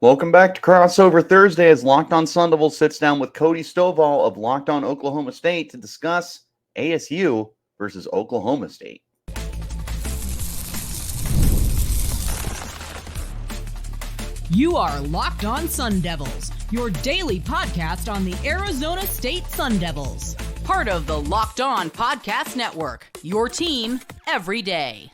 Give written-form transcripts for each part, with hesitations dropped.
Welcome back to Crossover Thursday as Locked On Sun Devils sits down with Cody Stovall of Locked On Oklahoma State to discuss ASU versus Oklahoma State. You are Locked On Sun Devils, your daily podcast on the Arizona State Sun Devils. Part of the Locked On Podcast Network, your team every day.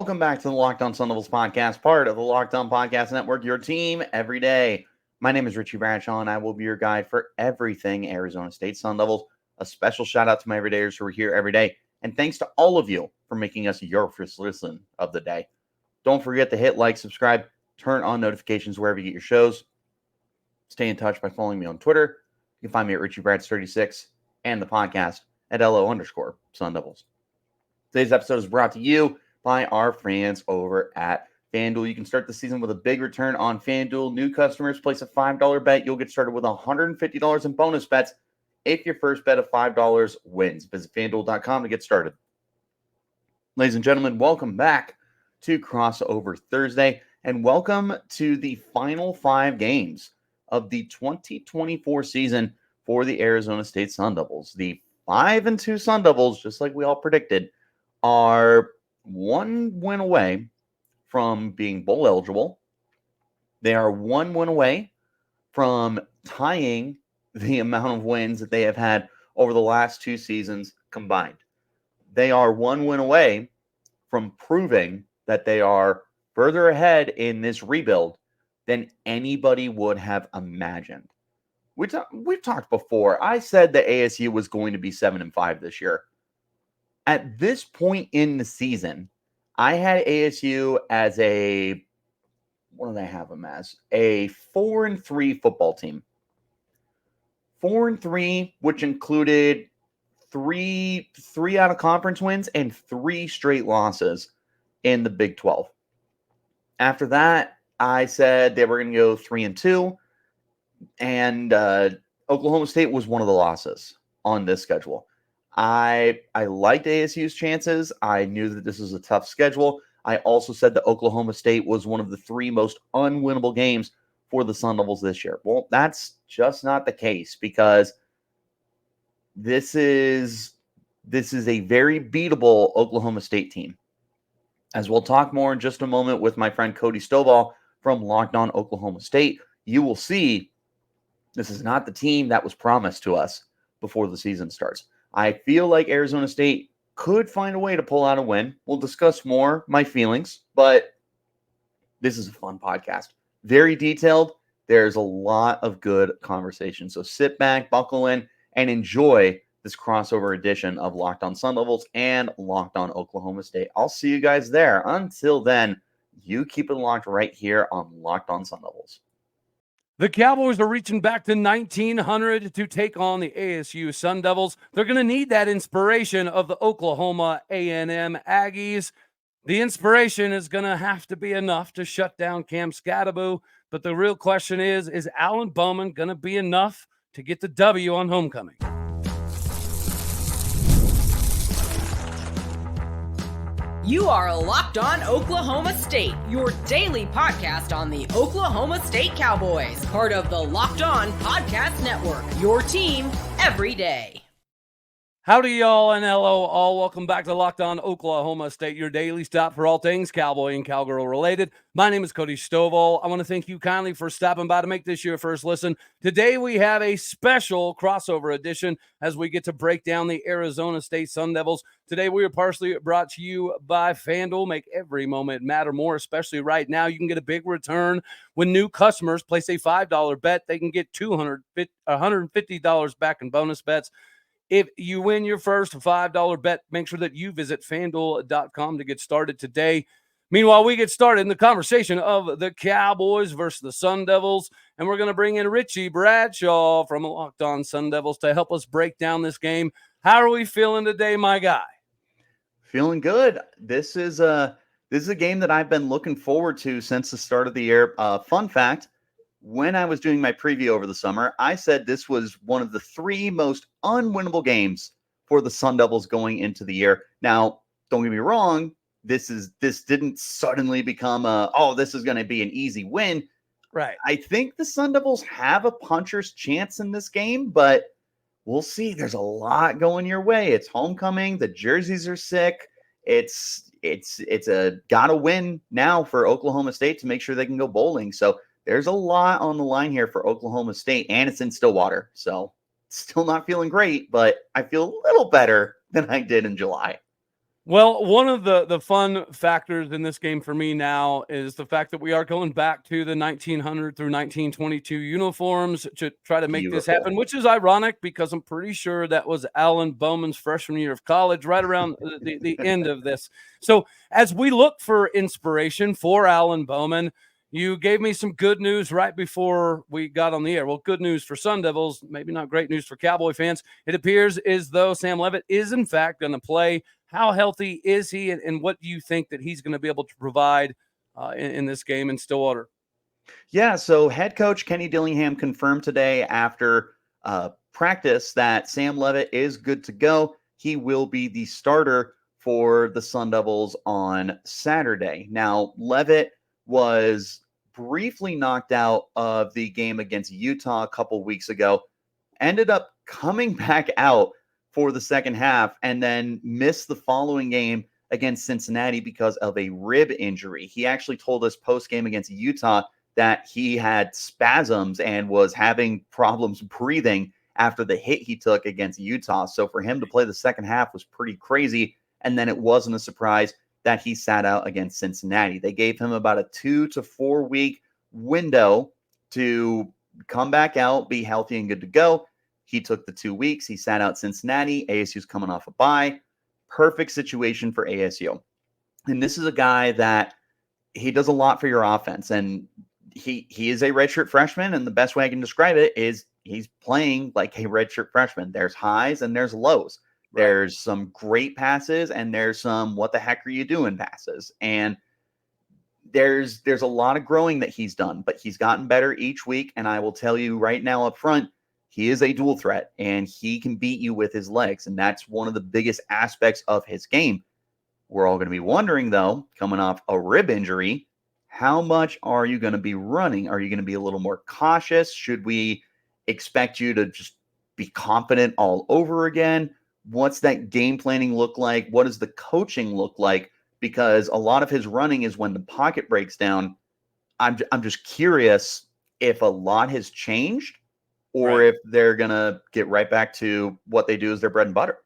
Welcome back to the Locked On Sun Devils podcast, part of the Locked On Podcast Network, your team every day. My name is Richie Bradshaw, and I will be your guide for everything Arizona State Sun Devils. A special shout out to my everydayers who are here every day, and thanks to all of you for making us your first listen of the day. Don't forget to hit like, subscribe, turn on notifications wherever you get your shows. Stay in touch by following me on Twitter. You can find me at RichieBrads36 and the podcast at LO_Sun Devils. Today's episode is brought to you by our friends over at FanDuel. You can start the season with a big return on FanDuel. New customers place a $5 bet. You'll get started with $150 in bonus bets if your first bet of $5 wins. Visit FanDuel.com to get started. Ladies and gentlemen, welcome back to Crossover Thursday, and welcome to the final 5 games of the 2024 season for the Arizona State Sun Devils. The 5-2 Sun Devils, just like we all predicted, are one win away from being bowl eligible. They are one win away from tying the amount of wins that they have had over the last 2 seasons combined. They are one win away from proving that they are further ahead in this rebuild than anybody would have imagined. We've talked before. I said that ASU was going to be 7-5 this year. At this point in the season, I had ASU as what did I have them as? A 4-3 football team. 4-3, which included three out of conference wins and 3 straight losses in the Big 12. After that, I said they were going to go 3-2, and Oklahoma State was one of the losses on this schedule. I liked ASU's chances. I knew that this was a tough schedule. I also said that Oklahoma State was one of the 3 most unwinnable games for the Sun Devils this year. Well, that's just not the case, because this is a very beatable Oklahoma State team. As we'll talk more in just a moment with my friend Cody Stovall from Locked On Oklahoma State, you will see this is not the team that was promised to us before the season starts. I feel like Arizona State could find a way to pull out a win. We'll discuss more my feelings, but this is a fun podcast. Very detailed. There's a lot of good conversation. So sit back, buckle in, and enjoy this crossover edition of Locked On Sun Devils and Locked On Oklahoma State. I'll see you guys there. Until then, you keep it locked right here on Locked On Sun Devils. The Cowboys are reaching back to 1900 to take on the ASU Sun Devils. They're going to need that inspiration of the Oklahoma A&M Aggies. The inspiration is going to have to be enough to shut down Cam Scadaboo. But the real question is Alan Bowman going to be enough to get the W on homecoming? You are Locked On Oklahoma State, your daily podcast on the Oklahoma State Cowboys. Part of the Locked On Podcast Network, your team every day. Howdy, y'all, and hello, all. Welcome back to Locked On Oklahoma State, your daily stop for all things Cowboy and Cowgirl related. My name is Cody Stovall. I want to thank you kindly for stopping by to make this your first listen. Today, we have a special crossover edition as we get to break down the Arizona State Sun Devils. Today, we are partially brought to you by FanDuel. Make every moment matter more, especially right now. You can get a big return when new customers place a $5 bet. They can get $150 back in bonus bets. If you win your first $5 bet, make sure that you visit FanDuel.com to get started today. Meanwhile, we get started in the conversation of the Cowboys versus the Sun Devils, and we're going to bring in Richie Bradshaw from Locked On Sun Devils to help us break down this game. How are we feeling today, my guy? Feeling good. This is a game that I've been looking forward to since the start of the year. Fun fact, when I was doing my preview over the summer, I said this was one of the 3 most unwinnable games for the Sun Devils going into the year. Now, don't get me wrong, this didn't suddenly become this is going to be an easy win. Right. I think the Sun Devils have a puncher's chance in this game, but we'll see. There's a lot going your way. It's homecoming. The jerseys are sick. It's a gotta win now for Oklahoma State to make sure they can go bowling. So there's a lot on the line here for Oklahoma State, and it's in Stillwater. So still not feeling great, but I feel a little better than I did in July. Well, one of the fun factors in this game for me now is the fact that we are going back to the 1900 through 1922 uniforms to try to make this happen, which is ironic because I'm pretty sure that was Alan Bowman's freshman year of college, right around the end of this. So as we look for inspiration for Alan Bowman, you gave me some good news right before we got on the air. Well, good news for Sun Devils, maybe not great news for Cowboy fans. It appears as though Sam Leavitt is, in fact, going to play. How healthy is he, and what do you think that he's going to be able to provide in this game in Stillwater? Yeah, so head coach Kenny Dillingham confirmed today after practice that Sam Leavitt is good to go. He will be the starter for the Sun Devils on Saturday. Now, Leavitt was briefly knocked out of the game against Utah a couple weeks ago, ended up coming back out for the second half, and then missed the following game against Cincinnati because of a rib injury. He actually told us post-game against Utah that he had spasms and was having problems breathing after the hit he took against Utah. So for him to play the second half was pretty crazy, and then it wasn't a surprise that he sat out against Cincinnati. They gave him about a 2 to 4 week window to come back out, be healthy and good to go. He took the 2 weeks. He sat out Cincinnati. ASU's coming off a bye. Perfect situation for ASU. And this is a guy that he does a lot for your offense. And he is a redshirt freshman. And the best way I can describe it is he's playing like a redshirt freshman. There's highs and there's lows. Right. There's some great passes and there's some what the heck are you doing passes. And there's a lot of growing that he's done, but he's gotten better each week. And I will tell you right now up front, he is a dual threat, and he can beat you with his legs, and that's one of the biggest aspects of his game. We're all going to be wondering, though, coming off a rib injury, how much are you going to be running? Are you going to be a little more cautious? Should we expect you to just be confident all over again? What's that game planning look like? What does the coaching look like? Because a lot of his running is when the pocket breaks down. I'm just curious if a lot has changed, or if they're going to get right back to what they do as their bread and butter.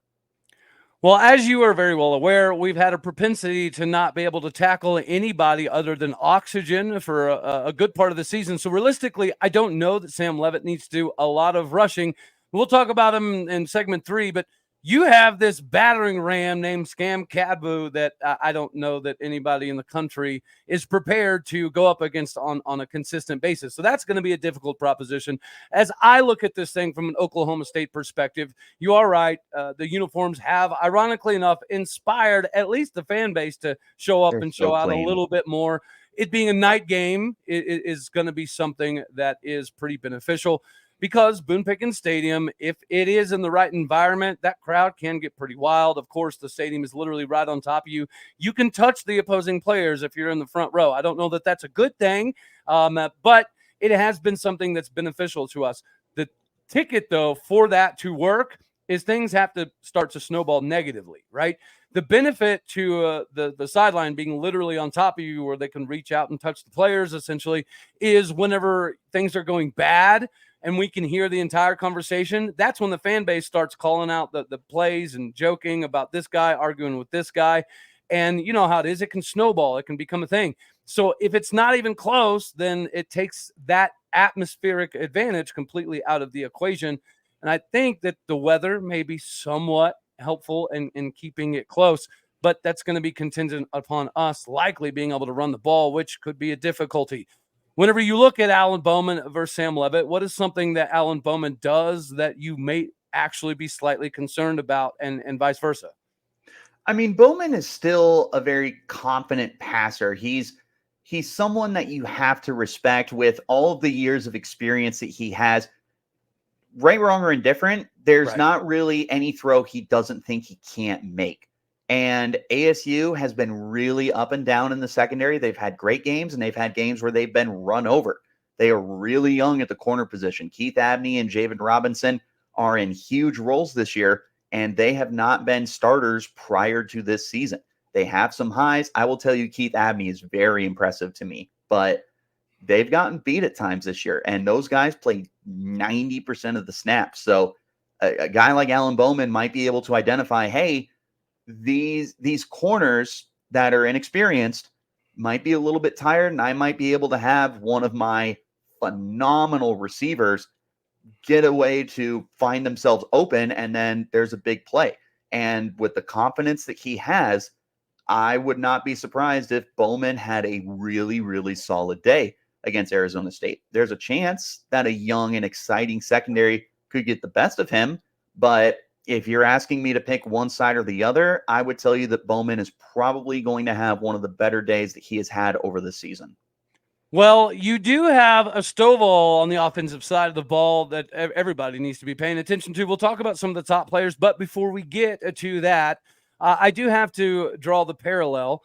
Well, as you are very well aware, we've had a propensity to not be able to tackle anybody other than oxygen for a good part of the season. So realistically, I don't know that Sam Leavitt needs to do a lot of rushing. We'll talk about him in segment 3, but you have this battering ram named Scam Cadbu that I don't know that anybody in the country is prepared to go up against on a consistent basis. So that's going to be a difficult proposition. As I look at this thing from an Oklahoma State perspective, you are right. The uniforms have, ironically enough, inspired at least the fan base to show up and show out a little bit more. It being a night game is going to be something that is pretty beneficial. Because Boone Pickens Stadium, if it is in the right environment, that crowd can get pretty wild. Of course, the stadium is literally right on top of you. You can touch the opposing players if you're in the front row. I don't know that that's a good thing, but it has been something that's beneficial to us. The ticket, though, for that to work is things have to start to snowball negatively, right? The benefit to the sideline being literally on top of you where they can reach out and touch the players, essentially, is whenever things are going bad, and we can hear the entire conversation, that's when the fan base starts calling out the plays and joking about this guy, arguing with this guy. And you know how it is. It can snowball. It can become a thing. So if it's not even close, then it takes that atmospheric advantage completely out of the equation. And I think that the weather may be somewhat helpful in keeping it close, but that's going to be contingent upon us likely being able to run the ball, which could be a difficulty. Whenever you look at Alan Bowman versus Sam Leavitt, what is something that Alan Bowman does that you may actually be slightly concerned about, and vice versa? I mean, Bowman is still a very confident passer. He's someone that you have to respect with all of the years of experience that he has. Right, wrong, or indifferent, there's not really any throw he doesn't think he can't make. And ASU has been really up and down in the secondary. They've had great games, and they've had games where they've been run over. They are really young at the corner position. Keith Abney and Javen Robinson are in huge roles this year, and they have not been starters prior to this season. They have some highs. I will tell you, Keith Abney is very impressive to me, but they've gotten beat at times this year, and those guys play 90% of the snaps. So a guy like Alan Bowman might be able to identify, hey, these corners that are inexperienced might be a little bit tired, and I might be able to have one of my phenomenal receivers get a way to find themselves open, and then there's a big play. And with the confidence that he has, I would not be surprised if Bowman had a really, really solid day against Arizona State. There's a chance that a young and exciting secondary could get the best of him, but if you're asking me to pick one side or the other, I would tell you that Bowman is probably going to have one of the better days that he has had over the season. Well, you do have a Stovall on the offensive side of the ball that everybody needs to be paying attention to. We'll talk about some of the top players, but before we get to that, I do have to draw the parallel.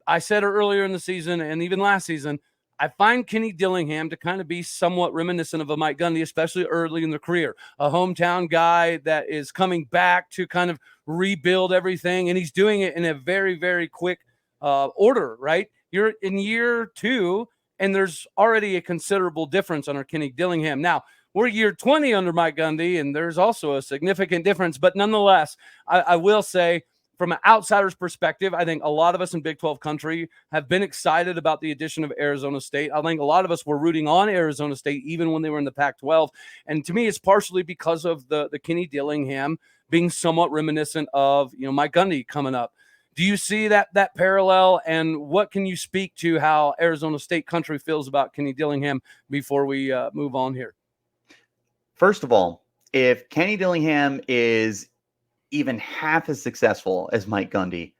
I said it earlier in the season and even last season, I find Kenny Dillingham to kind of be somewhat reminiscent of a Mike Gundy, especially early in the career. A hometown guy that is coming back to kind of rebuild everything, and he's doing it in a very, very quick order, right? You're in year 2, and there's already a considerable difference under Kenny Dillingham. Now, we're year 20 under Mike Gundy, and there's also a significant difference. But nonetheless, I will say, from an outsider's perspective, I think a lot of us in Big 12 country have been excited about the addition of Arizona State. I think a lot of us were rooting on Arizona State even when they were in the Pac-12. And to me, it's partially because of the Kenny Dillingham being somewhat reminiscent of, Mike Gundy coming up. Do you see that parallel, and what can you speak to how Arizona State country feels about Kenny Dillingham before we move on here? First of all, if Kenny Dillingham is even half as successful as Mike Gundy,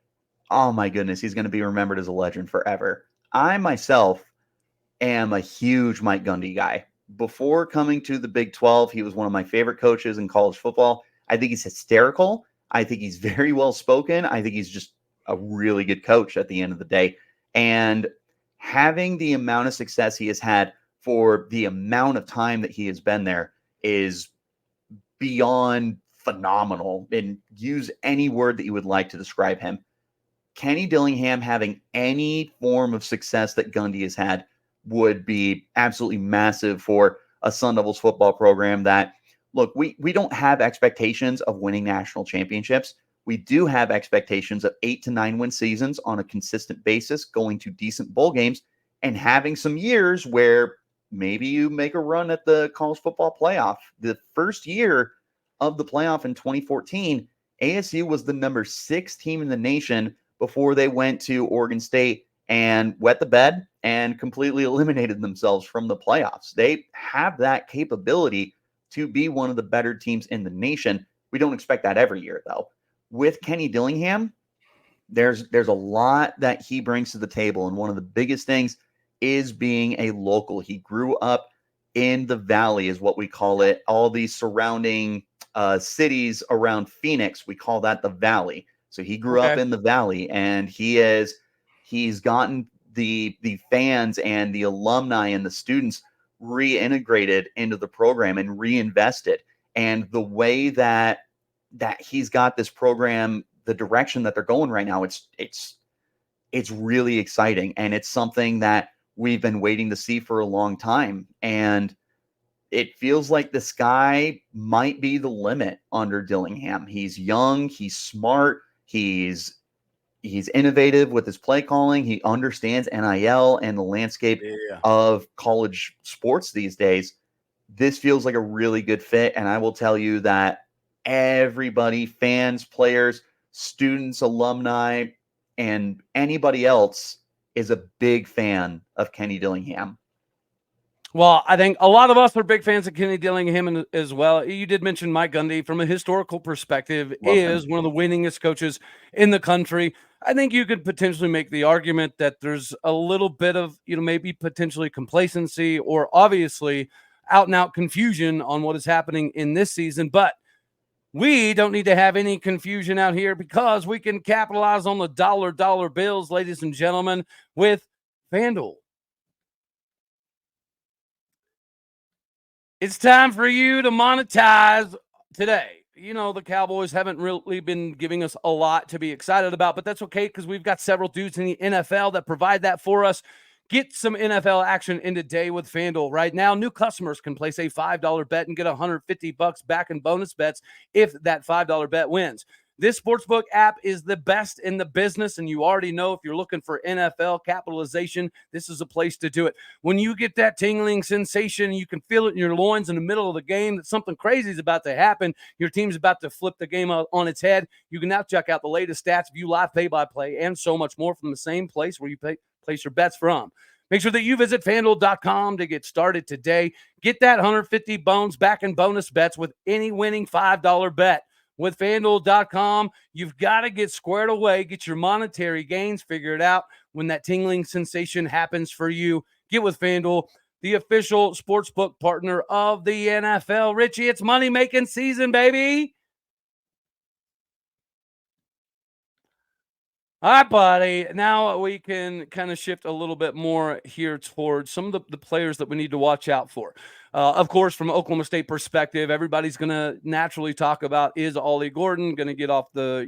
oh my goodness, he's going to be remembered as a legend forever. I myself am a huge Mike Gundy guy. Before coming to the Big 12, he was one of my favorite coaches in college football. I think he's hysterical. I think he's very well spoken. I think he's just a really good coach at the end of the day. And having the amount of success he has had for the amount of time that he has been there is beyond phenomenal, and use any word that you would like to describe him. Kenny Dillingham having any form of success that Gundy has had would be absolutely massive for a Sun Devils football program that, look, we don't have expectations of winning national championships. We do have expectations of 8 to 9 win seasons on a consistent basis, going to decent bowl games, and having some years where maybe you make a run at the college football playoff. The first year of the playoff in 2014, ASU was the number 6 team in the nation before they went to Oregon State and wet the bed and completely eliminated themselves from the playoffs. They have that capability to be one of the better teams in the nation. We don't expect that every year, though. With Kenny Dillingham, there's a lot that he brings to the table, and one of the biggest things is being a local. He grew up in the Valley, is what we call it. All these surrounding cities around Phoenix, we call that the Valley. So he grew up in the Valley, and he's gotten the fans and the alumni and the students reintegrated into the program and reinvested. And the way that he's got this program, the direction that they're going right now, it's really exciting, and it's something that we've been waiting to see for a long time. And it feels like the sky might be the limit under Dillingham. He's young, he's smart, he's innovative with his play calling. He understands NIL and the landscape of college sports these days. This feels like a really good fit, and I will tell you that everybody, fans, players, students, alumni, and anybody else is a big fan of Kenny Dillingham. Well, I think a lot of us are big fans of Kenny Dillingham as well. You did mention Mike Gundy, from a historical perspective, is one of the winningest coaches in the country. I think you could potentially make the argument that there's a little bit of, maybe potentially complacency or obviously out and out confusion on what is happening in this season. But we don't need to have any confusion out here, because we can capitalize on the dollar bills, ladies and gentlemen, with FanDuel. It's time for you to monetize today. You know, the Cowboys haven't really been giving us a lot to be excited about, but that's okay because we've got several dudes in the NFL that provide that for us. Get some NFL action in today with FanDuel. Right now, new customers can place a $5 bet and get $150 back in bonus bets if that $5 bet wins. This sportsbook app is the best in the business, and you already know if you're looking for NFL capitalization, this is a place to do it. When you get that tingling sensation, you can feel it in your loins in the middle of the game that something crazy is about to happen. Your team's about to flip the game on its head. You can now check out the latest stats, view live play-by-play, and so much more from the same place where you place your bets from. Make sure that you visit FanDuel.com to get started today. Get that 150 bones back in bonus bets with any winning $5 bet. With FanDuel.com, you've got to get squared away, get your monetary gains figured out when that tingling sensation happens for you. Get with FanDuel, the official sportsbook partner of the NFL. Richie, it's money-making season, baby. All right, buddy. Now we can kind of shift a little bit more here towards some of the players that we need to watch out for. Of course, from Oklahoma State perspective, everybody's going to naturally talk about, is Ollie Gordon going to get off the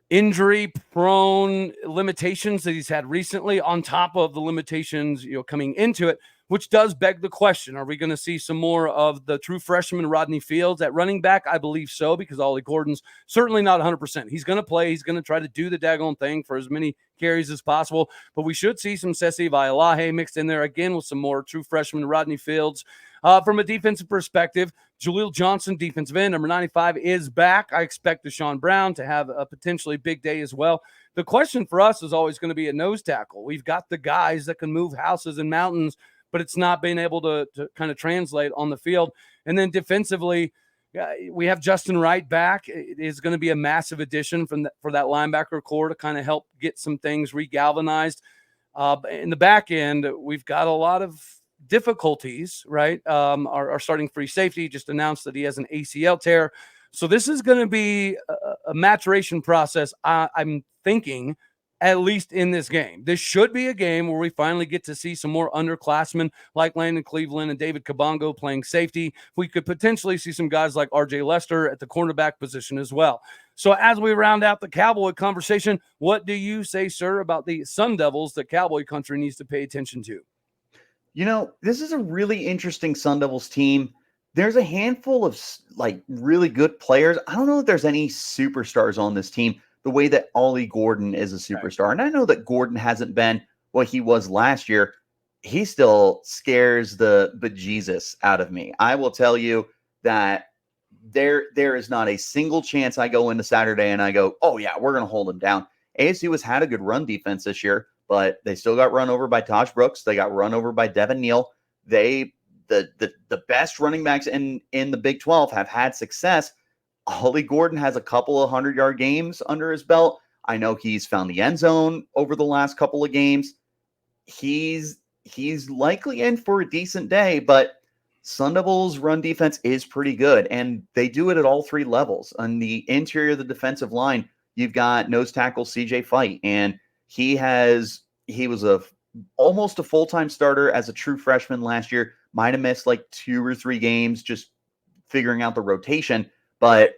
injury-prone limitations that he's had recently on top of the limitations, coming into it, which does beg the question, are we going to see some more of the true freshman Rodney Fields at running back? I believe so, because Ollie Gordon's certainly not 100%. He's going to play. He's going to try to do the daggone thing for as many carries as possible, but we should see some Sesi Vaialahe mixed in there again with some more true freshman Rodney Fields. From a defensive perspective, Jaleel Johnson, defensive end, number 95, is back. I expect Deshaun Brown to have a potentially big day as well. The question for us is always going to be a nose tackle. We've got the guys that can move houses and mountains, but it's not being able to kind of translate on the field. And then defensively, we have Justin Wright back. It is going to be a massive addition for that linebacker core to kind of help get some things regalvanized. In the back end, we've got a lot of difficulties, right? Our starting free safety just announced that he has an ACL tear. So this is going to be a maturation process, I'm thinking, at least in this game. This should be a game where we finally get to see some more underclassmen like Landon Cleveland and David Kabongo playing safety. We could potentially see some guys like RJ Lester at the cornerback position as well. So as we round out the Cowboy conversation, what do you say, sir, about the Sun Devils that Cowboy country needs to pay attention to? This is a really interesting Sun Devils team. There's a handful of really good players. I don't know if there's any superstars on this team the way that Ollie Gordon is a superstar. Right. And I know that Gordon hasn't been what he was last year. He still scares the bejesus out of me. I will tell you that there is not a single chance I go into Saturday and I go, oh yeah, we're going to hold him down. ASU has had a good run defense this year, but they still got run over by Taj Brooks. They got run over by Devin Neal. The best running backs in the Big 12 have had success. Ollie Gordon has a couple of 100-yard games under his belt. I know he's found the end zone over the last couple of games. He's likely in for a decent day, but Sun Devils' run defense is pretty good, and they do it at all three levels. On the interior of the defensive line, you've got nose tackle CJ Fight, and he was almost a full-time starter as a true freshman last year. Might have missed like 2 or 3 games just figuring out the rotation. But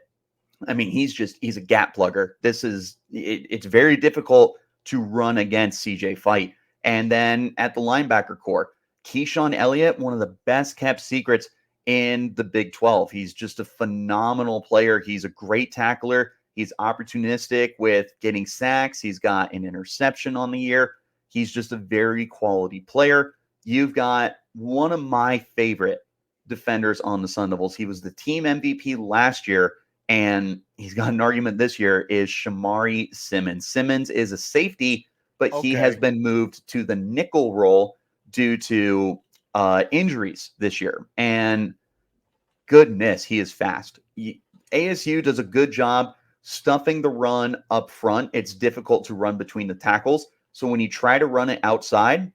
I mean, he's a gap plugger. It's very difficult to run against CJ Fight. And then at the linebacker core, Keyshawn Elliott, one of the best kept secrets in the Big 12. He's just a phenomenal player. He's a great tackler. He's opportunistic with getting sacks. He's got an interception on the year. He's just a very quality player. You've got one of my favorite defenders on the Sun Devils. He was the team MVP last year, and he's got an argument this year, is Shamari Simmons. Simmons is a safety, but he has been moved to the nickel role due to injuries this year. And goodness, he is fast. ASU does a good job stuffing the run up front. It's difficult to run between the tackles. So when you try to run it outside,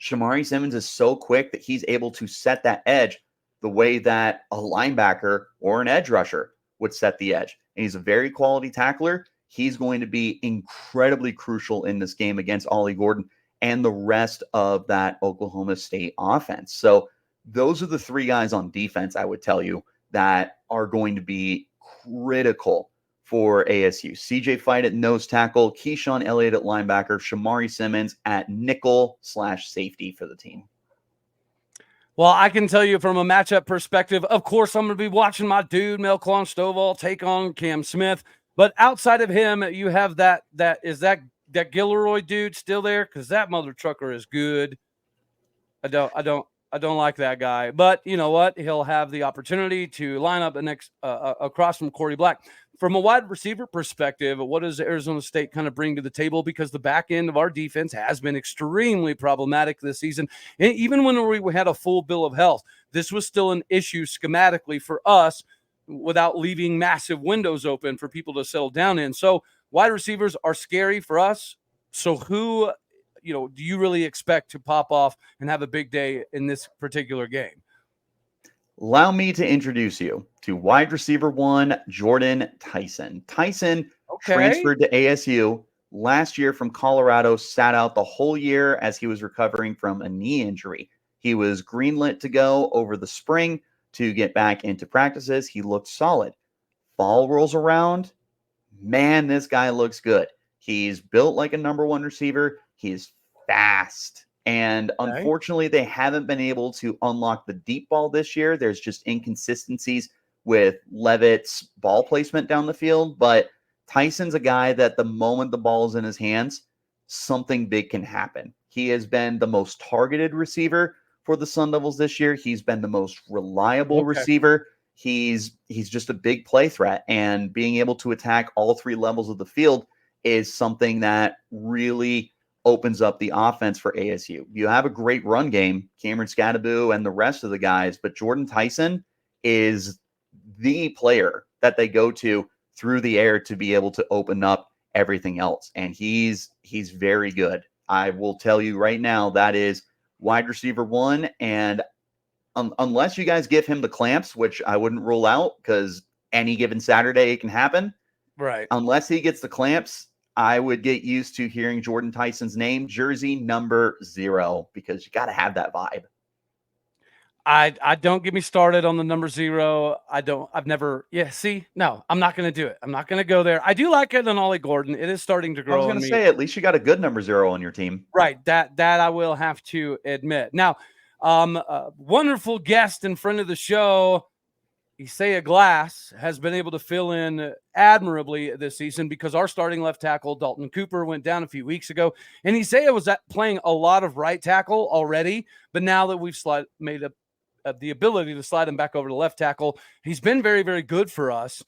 Shamari Simmons is so quick that he's able to set that edge the way that a linebacker or an edge rusher would set the edge. And he's a very quality tackler. He's going to be incredibly crucial in this game against Ollie Gordon and the rest of that Oklahoma State offense. So those are the three guys on defense, I would tell you, that are going to be critical for ASU. CJ Fight at nose tackle, Keyshawn Elliott at linebacker, Shamari Simmons at nickel/safety for the team. Well, I can tell you from a matchup perspective, of course, I'm going to be watching my dude, Cody Stovall, take on Cam Smith. But outside of him, you have that Gilroy dude still there? Because that mother trucker is good. I don't like that guy. But you know what? He'll have the opportunity to line up the next across from Corey Black. From a wide receiver perspective, what does Arizona State kind of bring to the table? Because the back end of our defense has been extremely problematic this season. And even when we had a full bill of health, this was still an issue schematically for us without leaving massive windows open for people to settle down in. So wide receivers are scary for us. So who, do you really expect to pop off and have a big day in this particular game? Allow me to introduce you to wide receiver 1, Jordan Tyson. Tyson transferred to ASU last year from Colorado, sat out the whole year as he was recovering from a knee injury. He was greenlit to go over the spring to get back into practices. He looked solid. Fall rolls around. Man, this guy looks good. He's built like a number 1 receiver. He's fast. And unfortunately, they haven't been able to unlock the deep ball this year. There's just inconsistencies with Levitt's ball placement down the field. But Tyson's a guy that the moment the ball is in his hands, something big can happen. He has been the most targeted receiver for the Sun Devils this year. He's been the most reliable receiver. He's just a big play threat. And being able to attack all 3 levels of the field is something that really opens up the offense for ASU. You have a great run game, Cameron Scadaboo and the rest of the guys, but Jordan Tyson is the player that they go to through the air to be able to open up everything else. And he's very good. I will tell you right now, that is wide receiver 1. And unless you guys give him the clamps, which I wouldn't rule out because any given Saturday it can happen. Right. Unless he gets the clamps, I would get used to hearing Jordan Tyson's name, jersey number 0, because you got to have that vibe. I don't get me started on the number 0. I'm not going to do it. I'm not going to go there. I do like it on Ollie Gordon. It is starting to grow. I was going to say, at least you got a good number 0 on your team. Right. That I will have to admit. Now, wonderful guest and friend of the show, Isaiah Glass, has been able to fill in admirably this season because our starting left tackle, Dalton Cooper, went down a few weeks ago. And Isaiah was playing a lot of right tackle already, but now that we've made the ability to slide him back over to left tackle, he's been very, very good for us.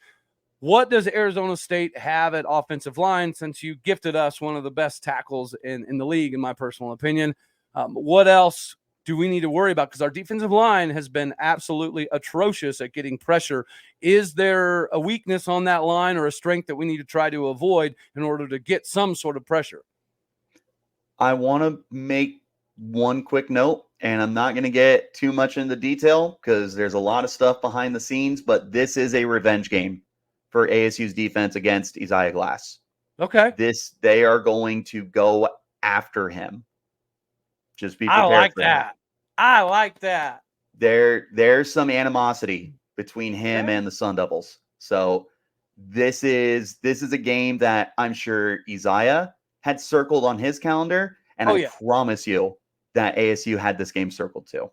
What does Arizona State have at offensive line, since you gifted us one of the best tackles in the league, in my personal opinion? What else do we need to worry about? Because our defensive line has been absolutely atrocious at getting pressure. Is there a weakness on that line or a strength that we need to try to avoid in order to get some sort of pressure? I want to make one quick note, and I'm not going to get too much into detail because there's a lot of stuff behind the scenes, but this is a revenge game for ASU's defense against Isaiah Glass. Okay. They are going to go after him. Just be prepared. I like that. I like that. There's some animosity between him and the Sun Devils. So this is a game that I'm sure Isaiah had circled on his calendar, and I promise you that ASU had this game circled too.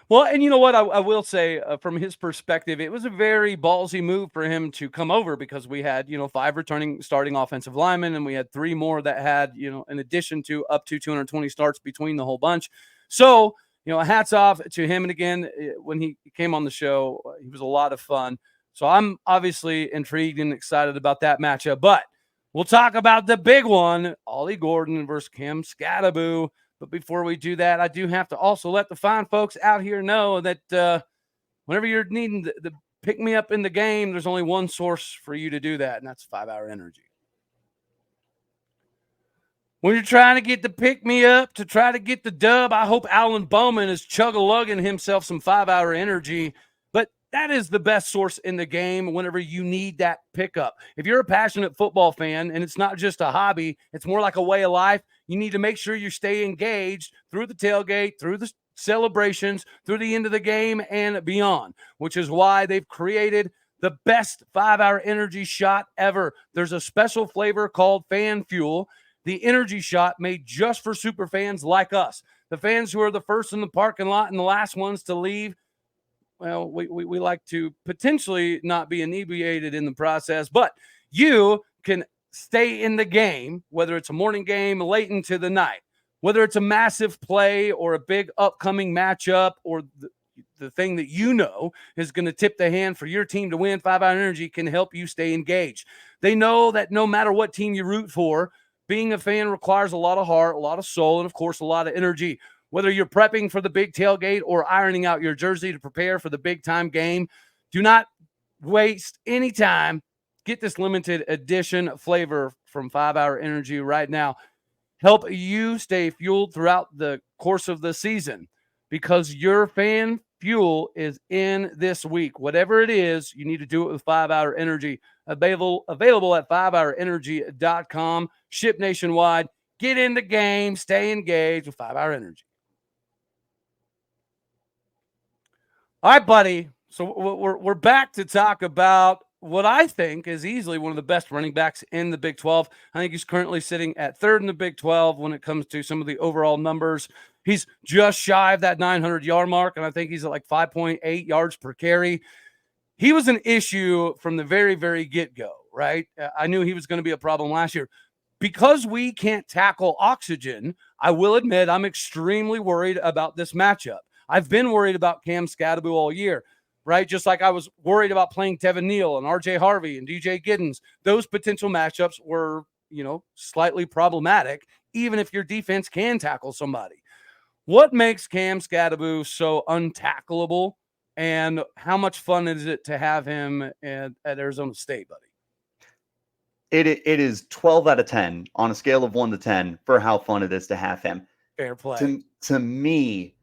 Well, and you know what? I will say from his perspective, it was a very ballsy move for him to come over because we had, 5 returning starting offensive linemen, and we had 3 more that had, in addition to up to 220 starts between the whole bunch. So, hats off to him. And again, when he came on the show, he was a lot of fun. So I'm obviously intrigued and excited about that matchup. But we'll talk about the big one, Ollie Gordon versus Cam Scadaboo. But before we do that, I do have to also let the fine folks out here know that whenever you're needing the pick-me-up in the game, there's only one source for you to do that, and that's 5-Hour Energy. When you're trying to get the pick-me-up to try to get the dub, I hope Alan Bowman is chug-a-lugging himself some 5-Hour Energy. But That is the best source in the game whenever you need that pickup. If you're a passionate football fan and it's not just a hobby, it's more like a way of life, you need to make sure you stay engaged through the tailgate, through the celebrations, through the end of the game and beyond, which is why they've created the best 5-hour energy shot ever. There's a special flavor called Fan Fuel, the energy shot made just for super fans like us, the fans who are the first in the parking lot and the last ones to leave. Well, we like to potentially not be inebriated in the process, but you can stay in the game, whether it's a morning game late into the night, whether it's a massive play or a big upcoming matchup or the thing that you know is going to tip the hand for your team to win. 5-Hour Energy can help you stay engaged. They know that no matter what team you root for, being a fan requires a lot of heart, a lot of soul, and of course, a lot of energy. Whether you're prepping for the big tailgate or ironing out your jersey to prepare for the big-time game, do not waste any time. Get this limited edition flavor from 5-Hour Energy right now. Help you stay fueled throughout the course of the season because your fan fuel is in this week. Whatever it is, you need to do it with 5-Hour Energy. Available at 5hourenergy.com. Ship nationwide. Get in the game. Stay engaged with 5-Hour Energy. All right, buddy. So we're back to talk about what I think is easily one of the best running backs in the Big 12. I think he's currently sitting at third in the Big 12 when it comes to some of the overall numbers. He's just shy of that 900-yard mark, and I think he's at like 5.8 yards per carry. He was an issue from the very, very get-go, right? I knew he was going to be a problem last year. Because we can't tackle oxygen, I will admit I'm extremely worried about this matchup. I've been worried about Cam Scadaboo all year, right? Just like I was worried about playing Tevin Neal and R.J. Harvey and DJ Giddens. Those potential matchups were, slightly problematic, even if your defense can tackle somebody. What makes Cam Scadaboo so untackleable, and how much fun is it to have him at Arizona State, buddy? It is 12 out of 10 on a scale of 1 to 10 for how fun it is to have him. Fair play. To me,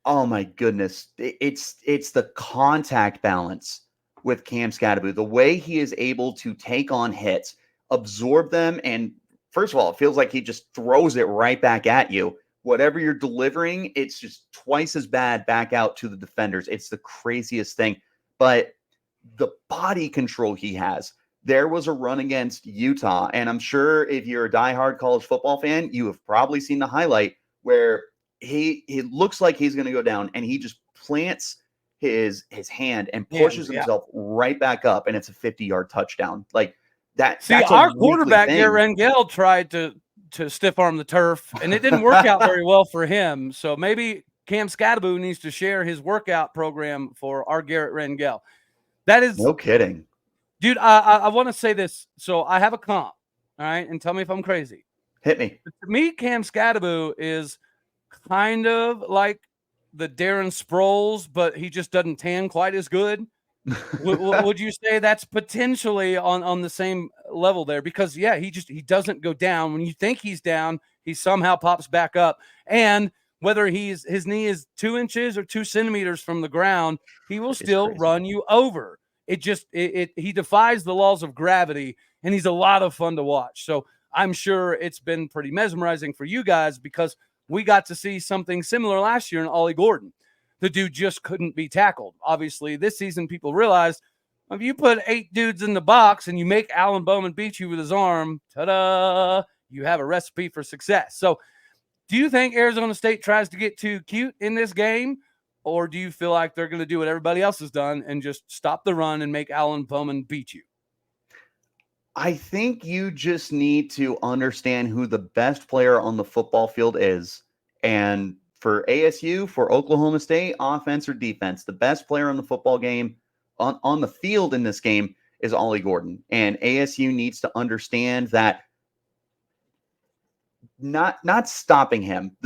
oh my goodness, it's the contact balance with Cam Scadaboo. The way he is able to take on hits, absorb them, and first of all, it feels like he just throws it right back at you. Whatever you're delivering, it's just twice as bad back out to the defenders. It's the craziest thing. But the body control he has. There was a run against Utah, and I'm sure if you're a diehard college football fan, you have probably seen the highlight where he looks like he's going to go down, and he just plants his hand and pushes himself right back up, and it's a 50-yard touchdown. Like that. See, our quarterback Garrett Rangel tried to stiff arm the turf, and it didn't work out very well for him. So maybe Cam Scadaboo needs to share his workout program for our Garrett Rangel. That is no kidding. Dude, I want to say this. So I have a comp, all right? And tell me if I'm crazy. Hit me. To me, Cam Scadaboo is kind of like the Darren Sproles, but he just doesn't tan quite as good. Would you say that's potentially on the same level there? Because, he doesn't go down. When you think he's down, he somehow pops back up. And whether his knee is 2 inches or 2 centimeters from the ground, he will still run you over. He defies the laws of gravity, and he's a lot of fun to watch. So I'm sure it's been pretty mesmerizing for you guys because we got to see something similar last year in Ollie Gordon. The dude just couldn't be tackled. Obviously, this season people realized if you put 8 dudes in the box and you make Alan Bowman beat you with his arm, ta-da, you have a recipe for success. So do you think Arizona State tries to get too cute in this game? Or do you feel like they're going to do what everybody else has done and just stop the run and make Alan Bowman beat you? I think you just need to understand who the best player on the football field is. And for ASU, for Oklahoma State, offense or defense, the best player on the football game, on the field in this game is Ollie Gordon. And ASU needs to understand that not stopping him.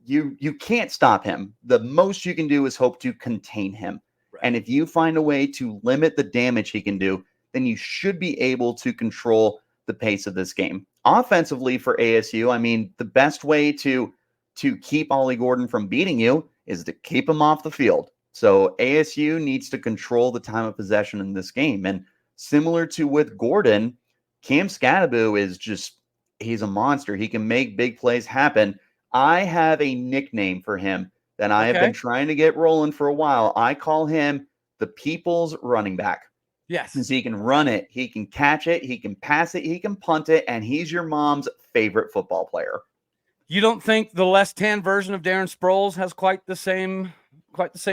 You can't stop him. The most you can do is hope to contain him. Right. And if you find a way to limit the damage he can do, then you should be able to control the pace of this game. Offensively for ASU, I mean, the best way to keep Ollie Gordon from beating you is to keep him off the field. So ASU needs to control the time of possession in this game. And similar to with Gordon, Cam Scadaboo is just, he's a monster. He can make big plays happen. I have a nickname for him that I have been trying to get rolling for a while. I call him the people's running back. Yes. Because he can run it, he can catch it, he can pass it, he can punt it, and he's your mom's favorite football player. You don't think the less tan version of Darren Sproles has quite the same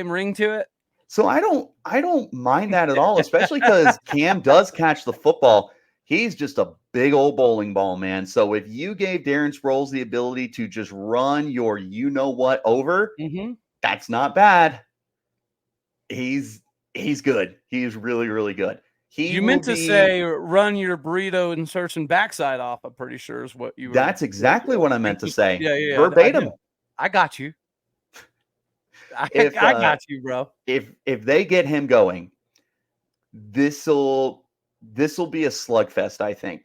ring to it? So I don't mind that at all, especially because Cam does catch the football. He's just a big old bowling ball, man. So if you gave Darren Sproles the ability to just run your you-know-what over, that's not bad. He's good. He's really, really good. You meant to say run your burrito insertion backside off, I'm pretty sure is what you were. That's exactly what I meant to say. Yeah. Verbatim. I got you. I got you, bro. If they get him going, this'll be a slugfest, I think.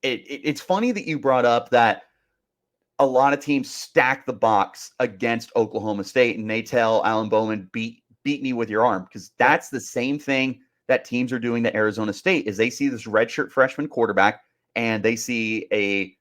It's funny that you brought up that a lot of teams stack the box against Oklahoma State and they tell Alan Bowman, beat me with your arm, because that's the same thing that teams are doing to Arizona State. Is they see this redshirt freshman quarterback and they see a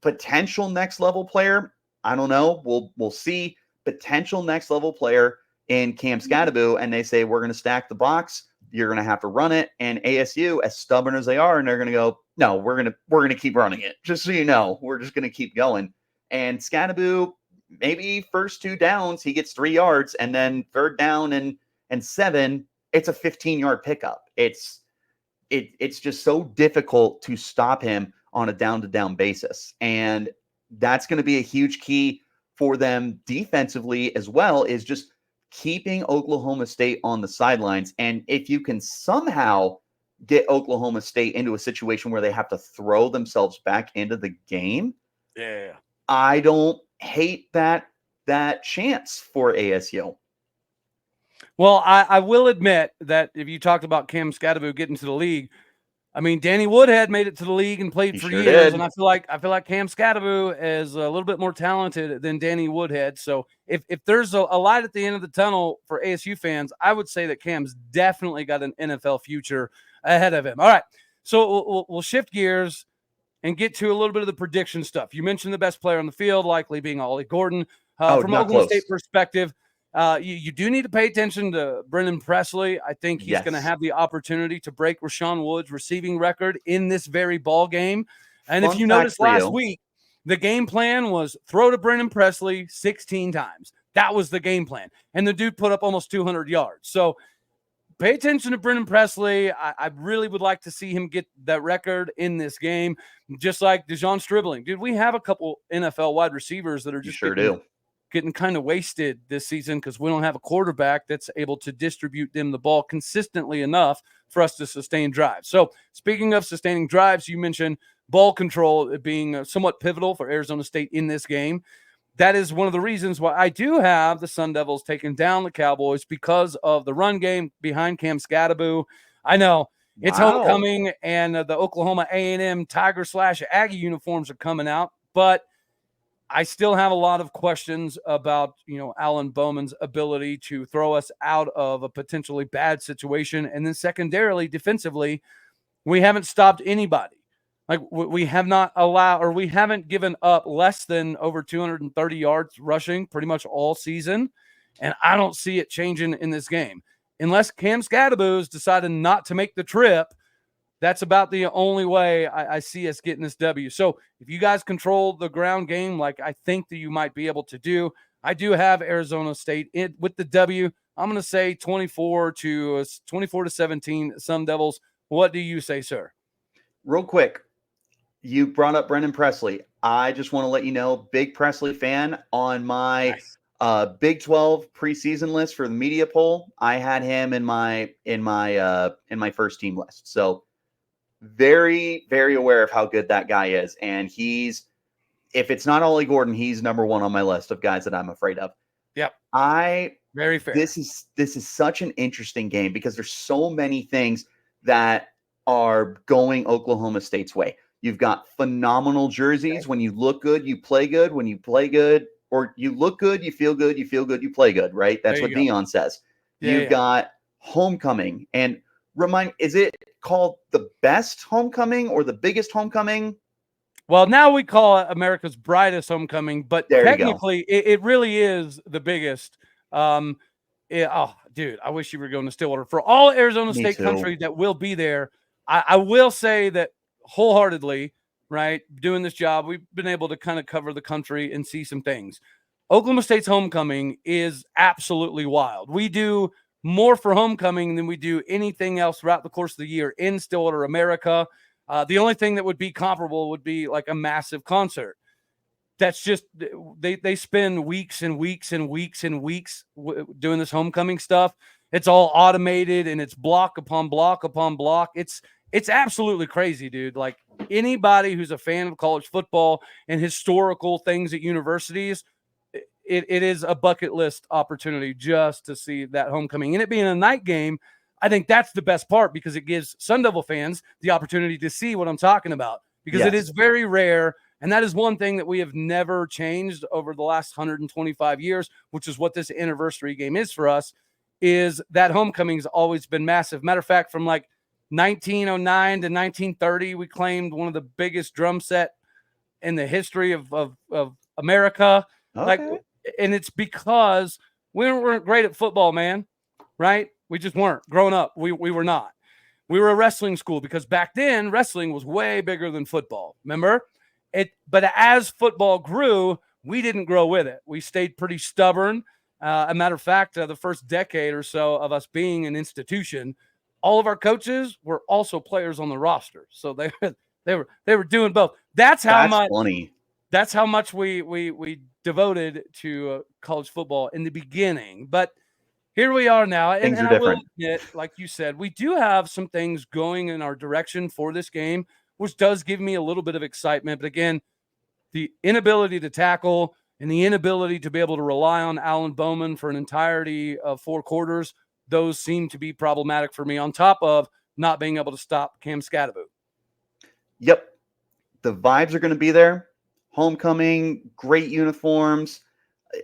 potential next level player. I don't know. We'll see. Potential next level player in Cam Scadaboo, and they say, we're going to stack the box. You're going to have to run it. And ASU, as stubborn as they are, and they're going to go, no, we're going to keep running it. Just so you know, we're just going to keep going. And Scadaboo, maybe first 2 downs, he gets 3 yards, and then third down and 7, it's a 15-yard pickup. It's just so difficult to stop him on a down-to-down basis. And that's going to be a huge key for them defensively as well, is just keeping Oklahoma State on the sidelines. And if you can somehow get Oklahoma State into a situation where they have to throw themselves back into the game, I don't hate that chance for ASU. Well, I will admit that if you talked about Cam Scadaboo getting to the league, I mean, Danny Woodhead made it to the league and played for years, and I feel like Cam Scadaboo is a little bit more talented than Danny Woodhead. So if there's a light at the end of the tunnel for ASU fans, I would say that Cam's definitely got an NFL future ahead of him. All right, so we'll shift gears and get to a little bit of the prediction stuff. You mentioned the best player on the field likely being Ollie Gordon. From Oklahoma State perspective, you do need to pay attention to Brennan Presley. I think he's going to have the opportunity to break Rashawn Wood's receiving record in this very ball game. And if you noticed last week, the game plan was throw to Brennan Presley 16 times. That was the game plan. And the dude put up almost 200 yards. So pay attention to Brennan Presley. I really would like to see him get that record in this game, just like DeJon Stribling. Dude, we have a couple NFL wide receivers that are just getting kind of wasted this season because we don't have a quarterback that's able to distribute them the ball consistently enough for us to sustain drives. So speaking of sustaining drives, you mentioned ball control being somewhat pivotal for Arizona State in this game. That is one of the reasons why I do have the Sun Devils taking down the Cowboys, because of the run game behind Cam Scadaboo. I know it's homecoming and the Oklahoma A&M Tiger/Aggie uniforms are coming out, but I still have a lot of questions about, Alan Bowman's ability to throw us out of a potentially bad situation. And then secondarily, defensively, we haven't stopped anybody. Like we have not allowed, or we haven't given up less than over 230 yards rushing pretty much all season. And I don't see it changing in this game. Unless Cam Scadaboo's decided not to make the trip, that's about the only way I see us getting this W. So if you guys control the ground game, like I think that you might be able to do, I do have Arizona State with the W. I'm going to say 24 to 17 Sun Devils. What do you say, sir? Real quick, you brought up Brennan Presley. I just want to let you know, big Presley fan on my Big 12 preseason list for the media poll. I had him in my first team list. So very, very aware of how good that guy is. And if it's not Ollie Gordon, he's number 1 on my list of guys that I'm afraid of. Yep. Very fair. This is such an interesting game because there's so many things that are going Oklahoma State's way. You've got phenomenal jerseys. When you look good, you play good. When you play good, or you look good, you feel good, you play good, right? That's what Dion says. You've got homecoming. And is it called the best homecoming or the biggest homecoming? Well, now we call it America's brightest homecoming, but technically it really is the biggest. Oh, dude, I wish you were going to Stillwater. For all Arizona State country that will be there, I will say that wholeheartedly, right, doing this job, we've been able to kind of cover the country and see some things. Oklahoma State's homecoming is absolutely wild. We do more for homecoming than we do anything else throughout the course of the year in Stillwater, America. The only thing that would be comparable would be like a massive concert. That's just they spend weeks and weeks and weeks and weeks doing this homecoming stuff. It's all automated and it's block upon block upon block. It's absolutely crazy, dude. Like anybody who's a fan of college football and historical things at universities, it is a bucket list opportunity just to see that homecoming. And it being a night game, I think that's the best part because it gives Sun Devil fans the opportunity to see what I'm talking about because it is very rare. And that is one thing that we have never changed over the last 125 years, which is what this anniversary game is for us, is that homecoming's always been massive. Matter of fact, from like 1909 to 1930, we claimed one of the biggest drum set in the history of America. Okay. And it's because we weren't great at football, man, right? We just weren't. Growing up, we were not. We were a wrestling school because back then wrestling was way bigger than football. Remember? But as football grew, we didn't grow with it. We stayed pretty stubborn. A matter of fact, the first decade or so of us being an institution, all of our coaches were also players on the roster. So they were doing both. That's funny. That's how much we devoted to college football in the beginning. But here we are now. Things are different. I will admit, like you said, we do have some things going in our direction for this game, which does give me a little bit of excitement. But again, the inability to tackle and the inability to be able to rely on Alan Bowman for an entirety of 4 quarters, those seem to be problematic for me, on top of not being able to stop Cam Scadaboo. Yep. The vibes are going to be there. Homecoming, great uniforms,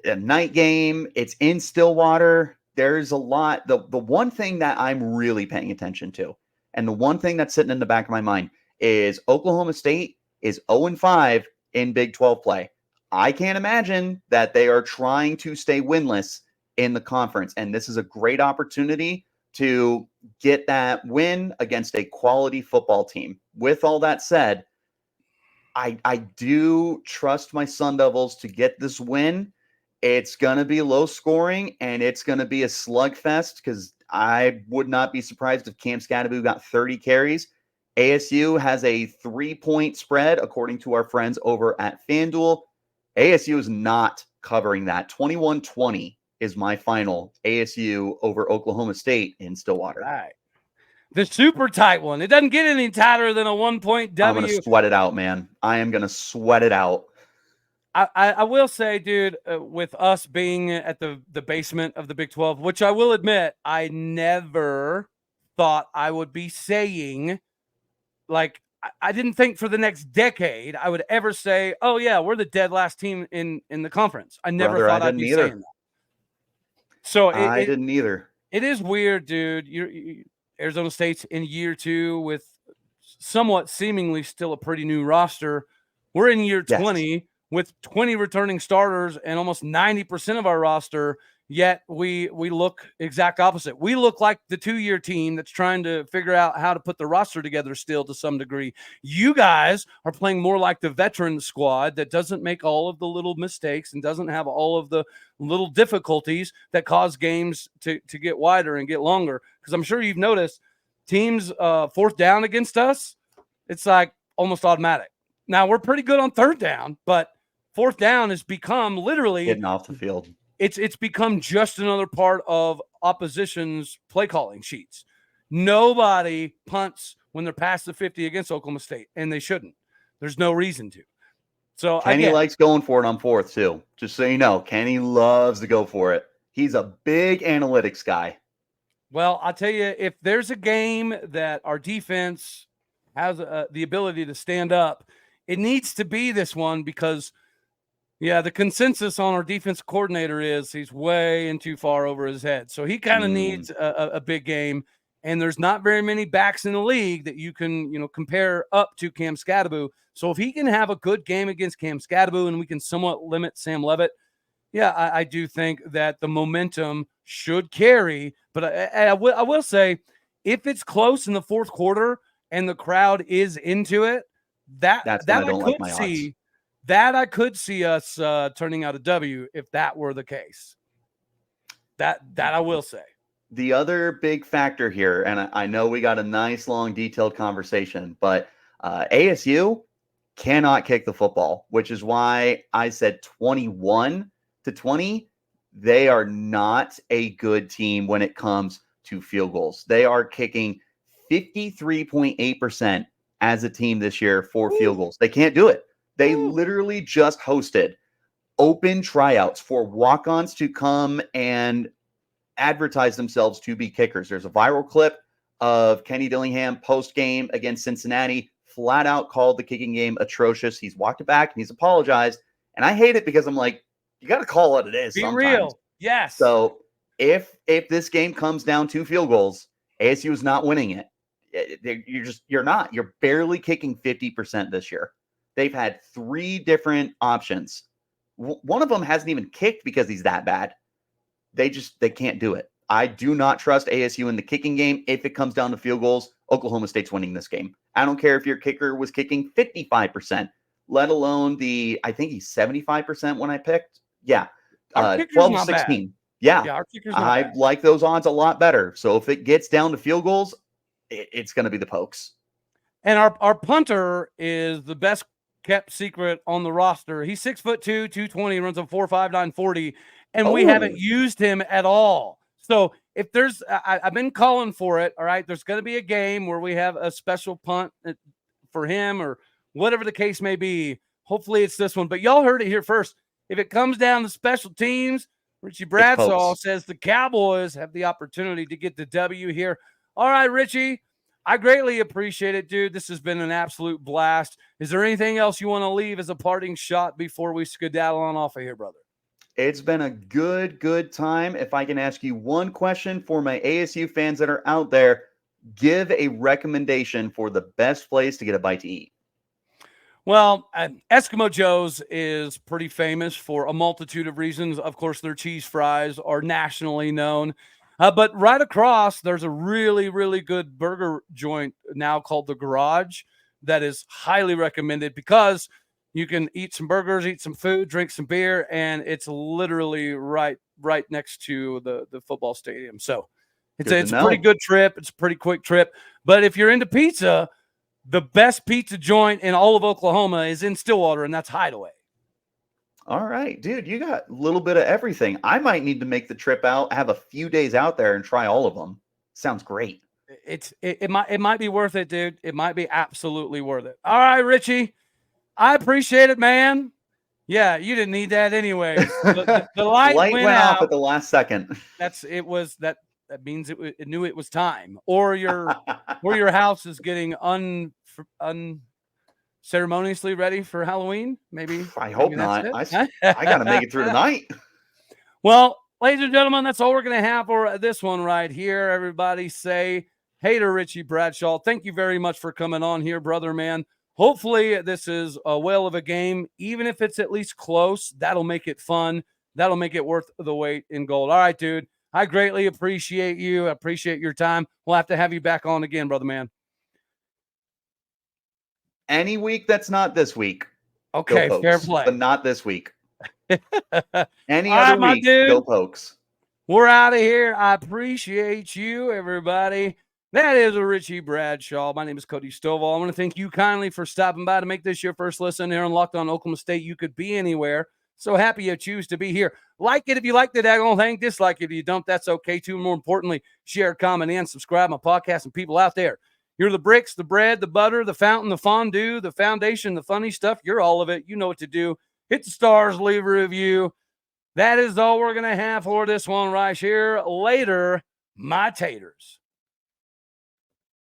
a night game. It's in Stillwater. There's a lot. The one thing that I'm really paying attention to, and the one thing that's sitting in the back of my mind, is Oklahoma State is 0-5 in Big 12 play. I can't imagine that they are trying to stay winless in the conference. And this is a great opportunity to get that win against a quality football team. With all that said, I do trust my Sun Devils to get this win. It's going to be low scoring and it's going to be a slugfest because I would not be surprised if Cam Scadaboo got 30 carries. ASU has a 3-point spread, according to our friends over at FanDuel. ASU is not covering that. 21-20 is my final. ASU over Oklahoma State in Stillwater. Right. The super tight one. It doesn't get any tighter than a 1-point W. I'm going to sweat it out, man. I am going to sweat it out. I will say, dude, with us being at the basement of the Big 12, which I will admit, I never thought I would be saying, like, I didn't think for the next decade I would ever say, oh, yeah, we're the dead last team in the conference. I never thought I'd be saying that. So I didn't either. It is weird, dude. Arizona State's in year 2 with somewhat seemingly still a pretty new roster. We're in year 20 with 20 returning starters and almost 90% of our roster, yet we look exact opposite. We look like the 2-year team that's trying to figure out how to put the roster together still to some degree. You guys are playing more like the veteran squad that doesn't make all of the little mistakes and doesn't have all of the little difficulties that cause games to get wider and get longer. Because I'm sure you've noticed teams 4th down against us, it's like almost automatic. Now, we're pretty good on 3rd down, but 4th down has become literally getting off the field. It's become just another part of opposition's play calling sheets. Nobody punts when they're past the 50 against Oklahoma State, and they shouldn't. There's no reason to. So Kenny likes going for it on 4th too. Just so you know, Kenny loves to go for it. He's a big analytics guy. Well, I'll tell you, if there's a game that our defense has the ability to stand up, it needs to be this one because Yeah, the consensus on our defense coordinator is he's way and too far over his head. So he kind of needs a big game. And there's not very many backs in the league that you can, compare up to Cam Scatterbo. So if he can have a good game against Cam Scatterbo and we can somewhat limit Sam Levitt, yeah, I do think that the momentum should carry. But I will say, if it's close in the fourth quarter and the crowd is into it, that's when I don't like my odds. That I could see us turning out a W if that were the case. That I will say. The other big factor here, and I know we got a nice, long, detailed conversation, but ASU cannot kick the football, which is why I said 21-20. They are not a good team when it comes to field goals. They are kicking 53.8% as a team this year for field goals. They can't do it. They literally just hosted open tryouts for walk-ons to come and advertise themselves to be kickers. There's a viral clip of Kenny Dillingham post-game against Cincinnati, flat out called the kicking game atrocious. He's walked it back and he's apologized. And I hate it because I'm like, you got to call what it is. Be sometimes. Real. Yes. So if this game comes down to field goals, ASU is not winning it. You're barely kicking 50% this year. They've had 3 different options. One of them hasn't even kicked because he's that bad. They can't do it. I do not trust ASU in the kicking game. If it comes down to field goals, Oklahoma State's winning this game. I don't care if your kicker was kicking 55%, let alone I think he's 75% when I picked. Yeah. 12-16. Yeah. Our kicker's not I bad. like those odds a lot better. So if it gets down to field goals, it's going to be the Pokes. And our punter is the best kept secret on the roster. He's 6'2", 220, runs a 4.59 40, and we haven't used him at all. So if there's, I've been calling for it. All right, there's going to be a game where we have a special punt for him or whatever the case may be. Hopefully it's this one, but y'all heard it here first. If it comes down to special teams, Richie Bradshaw says the Cowboys have the opportunity to get the W here. All right, Richie, I greatly appreciate it, dude. This has been an absolute blast. Is there anything else you want to leave as a parting shot before we skedaddle on off of here, brother? It's been a good time. If I can ask you one question for my ASU fans that are out there, give a recommendation for the best place to get a bite to eat. Well, Eskimo Joe's is pretty famous for a multitude of reasons. Of course, their cheese fries are nationally known. But right across, there's a really, really good burger joint now called The Garage that is highly recommended because you can eat some burgers, eat some food, drink some beer, and it's literally right next to the football stadium. So it's a pretty good trip. It's a pretty quick trip. But if you're into pizza, the best pizza joint in all of Oklahoma is in Stillwater, and that's Hideaway. All right, dude, you got a little bit of everything. I might need to make the trip out, have a few days out there and try all of them. Sounds great. It might be worth it, dude. It might be absolutely worth it. All right, Richie, I appreciate it, man. Yeah, you didn't need that anyway. The light went off at the last second. That means it knew it was time, or your house is getting unceremoniously ready for Halloween. Maybe I hope not. I got to make it through tonight. Well, ladies and gentlemen, that's all we're going to have for this one right here. Everybody say hey to Richie Bradshaw. Thank you very much for coming on here, brother, man. Hopefully this is a whale of a game. Even if it's at least close, that'll make it fun. That'll make it worth the weight in gold. All right, dude. I greatly appreciate you. I appreciate your time. We'll have to have you back on again, brother, man. Any week that's not this week. Okay, fair play. But not this week. Any other week, go Pokes. We're out of here. I appreciate you, everybody. That is Richie Bradshaw. My name is Cody Stovall. I want to thank you kindly for stopping by to make this your first listen here on Locked On Oklahoma State. You could be anywhere. So happy you choose to be here. Like it if you like the daggone thing. Dislike it if you don't. That's okay too. More importantly, share, comment, and subscribe my podcast and people out there. You're the bricks, the bread, the butter, the fountain, the fondue, the foundation, the funny stuff. You're all of it. You know what to do. Hit the stars, leave a review. That is all we're going to have for this one right here. Later, my taters.